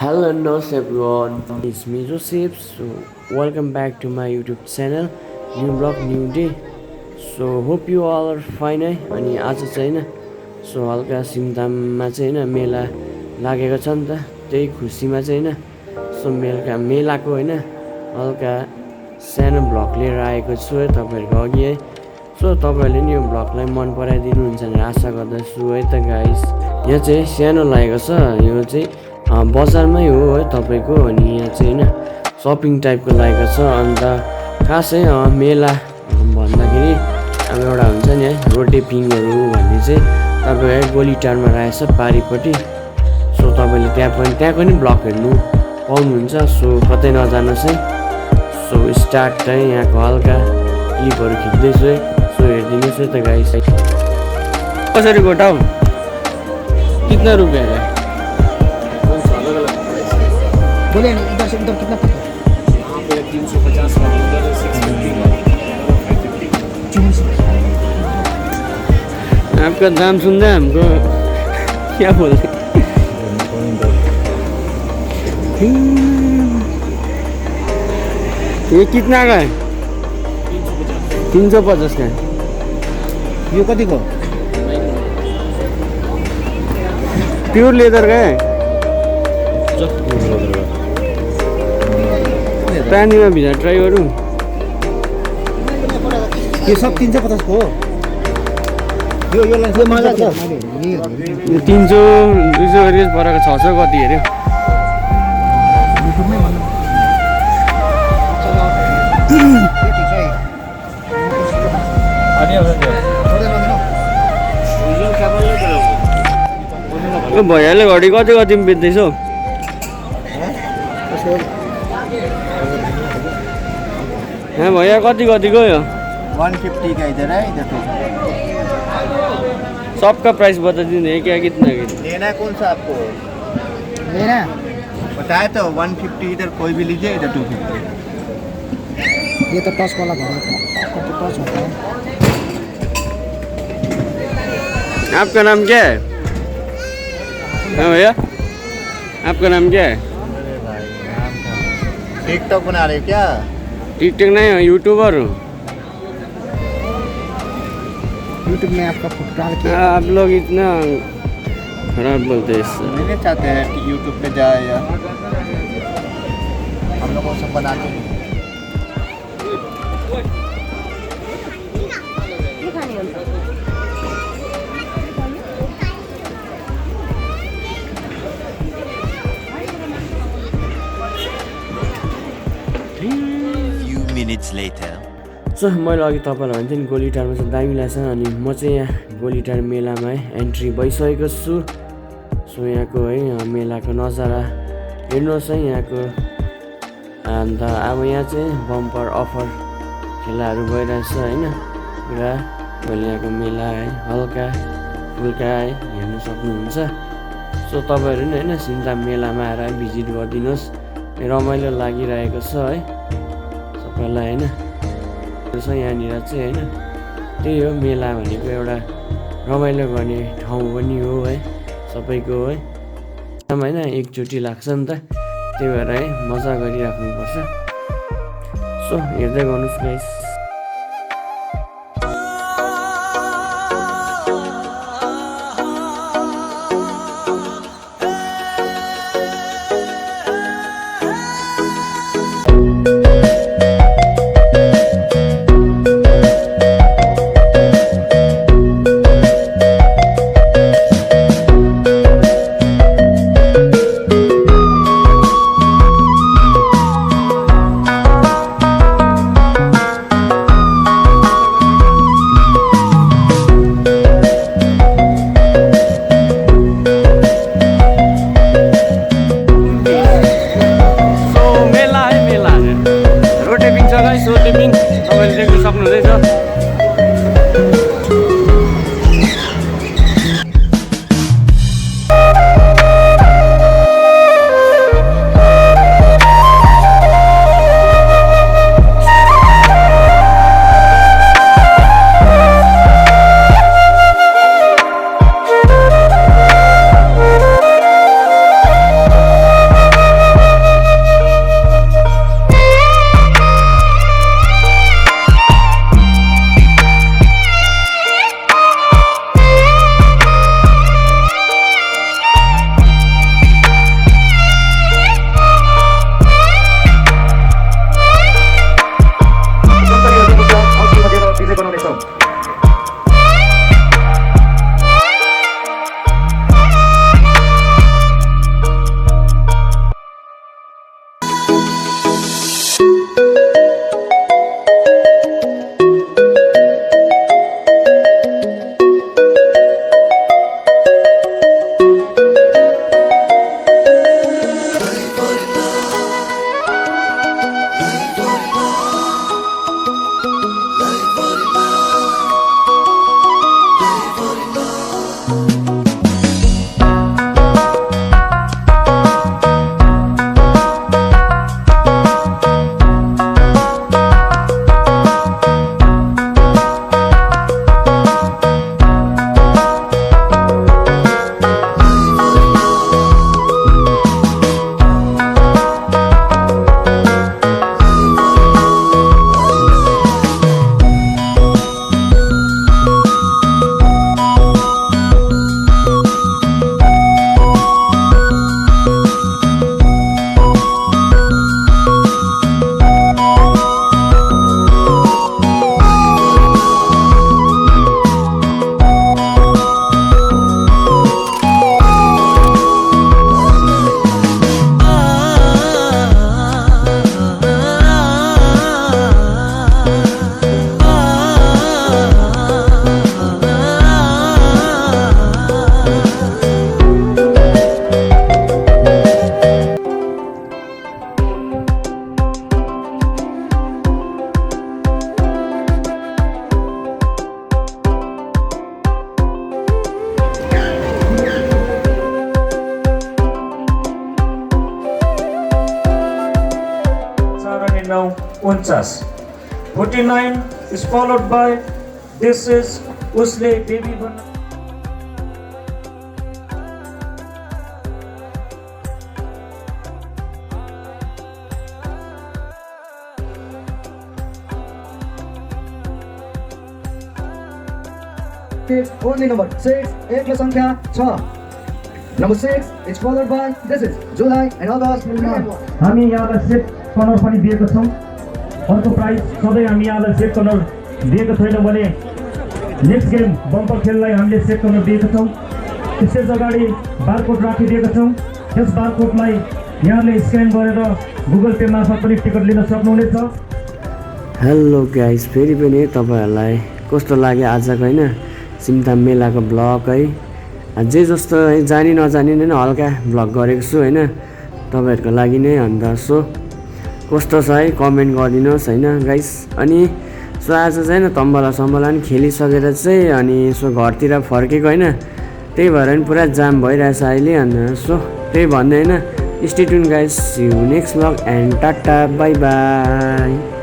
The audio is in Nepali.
Hello, nose everyone. It's me Joseph. So welcome back to my YouTube channel. New vlog, new day. So hope you all are fine है अनि आज चाहिँ हैन सो हल्का सिमताममा चाहिँ हैन मेला लागेको छ नि त त्यही खुसीमा चाहिँ हैन सो मेलाको हैन हल्का सानो भ्लग लिएर आएको छु है तपाईहरुको अघि है सो तपाईहरुले नि यो भ्लगलाई मन पराइदिनु हुन्छ भनेर आशा गर्दछु है त गाइस यहाँ चाहिँ सानो लागेको छ यो चाहिँ बजारमै हो है तपाईको अनि यहाँ चाहिँ हैन शपिङ टाइपको लागेको छ अन्त खासै मेला भन्दाखेरि अब एउटा हुन्छ नि है रोटेपिङहरु भन्ने चाहिँ तपाईको गोलीटारमा रहेछ पारीपट्टि सो तपाईले त्यहाँको नि ब्लग हेर्नु पाउनुहुन्छ सो कतै नजानुस् है सो स्टार्ट चाहिँ यहाँको हल्का क्लिपहरु खिच्दै छु है सो हेर्दिनुस् है त गाइस कसरी गोटाउ कितना रुपैयाँ है बोले इधर से उधर कितना पड़ता है? यहाँ पे 350 का उधर 650 का आपका दाम सुन रहे हमको क्या बोल रहे ये कितना का है 350 का है ये कति को? प्योर लेदर का है पानीमा भिजा ट्राई गरौँ ये सब 350 को हो यो लाइन मजा छ यो 300 200 गरी परेको 600 कति हेर्यो भैयाले घडी कति कति बेच्दैछौ हाँ भैया कति कति को यो 150 का इधर है इधर तो सबका प्राइस बता दीजिए क्या कितना लेना कौन सा आपको लेना बताया तो 150 इधर कोई भी लीजिए इधर 250 ये तो टॉस वाला घड़ा था तो टॉस होता है आपका नाम क्या है हाँ भैया आपका नाम क्या है टिकटॉक बना रहे हो क्या टिकटॉक नहीं हो यूट्यूबर हूँ यूट्यूब में आपका फोटो डाल के आप लोग इतना खराब बोलते हैं इससे नहीं चाहते हैं कि यूट्यूब पे जाए या हम लोग को सब बना के minutes later. सो मैले अघि तपाईँलाई भन्थेँ नि गोलीटारमा चाहिँ दामी लाग्छ अनि म चाहिँ यहाँ गोलीटार मेलामा है एन्ट्री भइसकेको छु सो यहाँको है मेलाको नजारा हेर्नुहोस् है यहाँको अन्त अब यहाँ चाहिँ बम्पर अफर खेलाहरू भइरहेछ होइन पुरा मैले यहाँको मेला है हल्का फुल्का है हेर्नु सक्नुहुन्छ सो तपाईँहरू नि होइन सिमताम मेलामा आएर भिजिट गरिदिनुहोस् रमाइलो लागिरहेको छ है सबैलाई होइन यहाँनिर चाहिँ होइन त्यही हो मेला भनेको एउटा रमाइलो गर्ने ठाउँ पनि हो है सबैको है होइन एकचोटि लाग्छ नि त त्यही भएर है मजा गरिराख्नुपर्छ सो हेर्दै गर्नुहोस् guys 49. 49 is followed by this is उसले बेबी बन्न is only number 6, एक संख्या 6. Number 6 is followed by this is July and August. हामी यहाँलाई सेट कर्नर पनि दिएको छौँ अर्को प्राइज सधैँ हामी यहाँलाई सेट कर्नर दिएको छैनौँ भने नेक्स्ट गेम बम्पर खेललाई हामीले सेट कर्नर दिएको छौँ त्यसै अगाडि बारकोड राखिदिएको छौँ त्यस बारकोडलाई यहाँले स्क्यान गरेर गुगल पे मार्फत पनि टिकट लिन सक्नुहुनेछ हेलो गाइस फेरि पनि तपाईँहरूलाई कस्तो लाग्यो आजको होइन सिमताम मेलाको ब्लग है जे जस्तो है जानी नजानी नै हल्का ब्लग गरेको छु होइन तपाईँहरूको लागि नै अन्त सो कस्तो छ है कमेन्ट गरिदिनुहोस् होइन गाइस अनि सो आज चाहिँ तम्बला सम्बला पनि खेलिसकेर चाहिँ अनि सो घरतिर फर्केको होइन त्यही भएर पनि पुरा जाम भइरहेछ अहिले अन्त सो त्यही भन्दै होइन stay tune guys see you next vlog and tata bye by